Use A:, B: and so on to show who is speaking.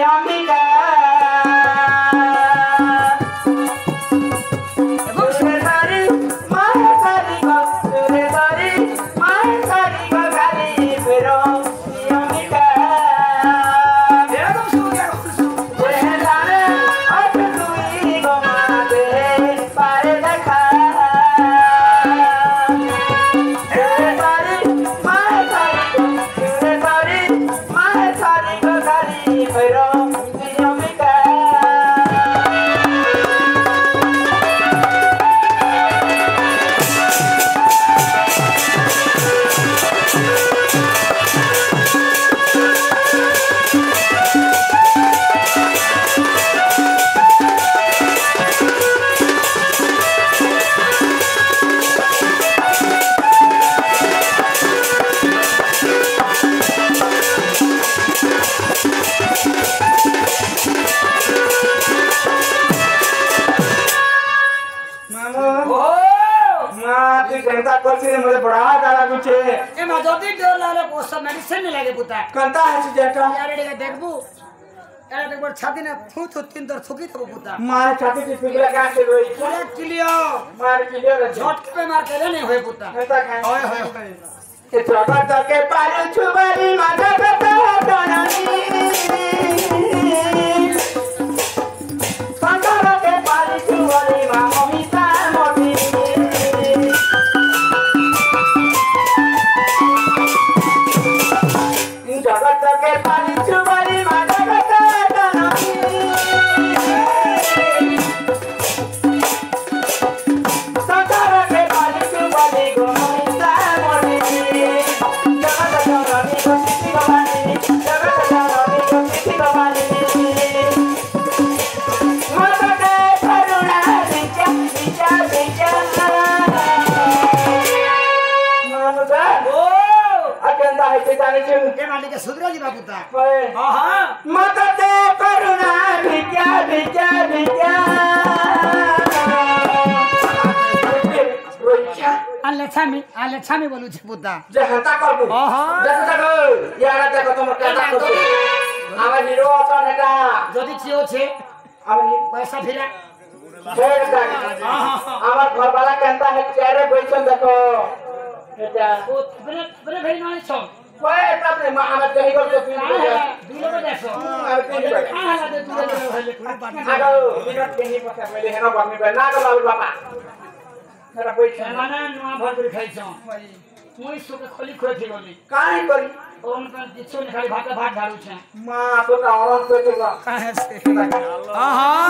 A: अंबिका मुझे बड़ा डाला कुछ ए मैं जल्दी डर लाले पोस्ट मेडिसिन नहीं लगे पुता कंता है जेटा यार रे देखबू यार एक बार छाती ने थू थू तीन दर थुकी तो पुता मार छाती की पिघला का से रोई पूरा क्लियर मार क्लियर झटके पे मार के नहीं होए पुता ऐसा खाए होए होए ए जगत के पाले छुबारी माथा पे डोनानी संसार के पाले छुबारी मा ममिता मोती जगत के पानी चुबारी माता का संसार के पानी चुबारी गोमिता मोनी जगत जननी खुशी भवानी जगत जननी खुशी भवानी माता के करुणा विचार विचार विचार नमस्कार अकेंदा है जाने के के मालिक के सुधरा जी बाबूता हां हां माता ते करुणा विद्या विद्या विद्या अलछामी बोलू छ बुद्धा जे हता करबू हां हां देखा देखो यारा देखो तुम केटा करबू आवा हिरो अत नेटा जदी छियो छे आवा पैसा फिरा हां हां आवा घर वाला कहता है चेहरे बैठन देखो बेटा ओ बरे भाई नहीं छो ओए तब ने आवा कहीं कर के दूर को देखो आवा कहीं कर हां हां दे दूर को आगो मिनट कहीं पछा मैले हेनो भन्ने भए ना बाबु बाबा मेरा पैसा माना नुआ भर कर खाइ छ मुई सुके खोली खोइ थी गली काहे करी ओन का दिछो ने खाली भात ढालू छ मां तो का औरत पे का काहे से हां हां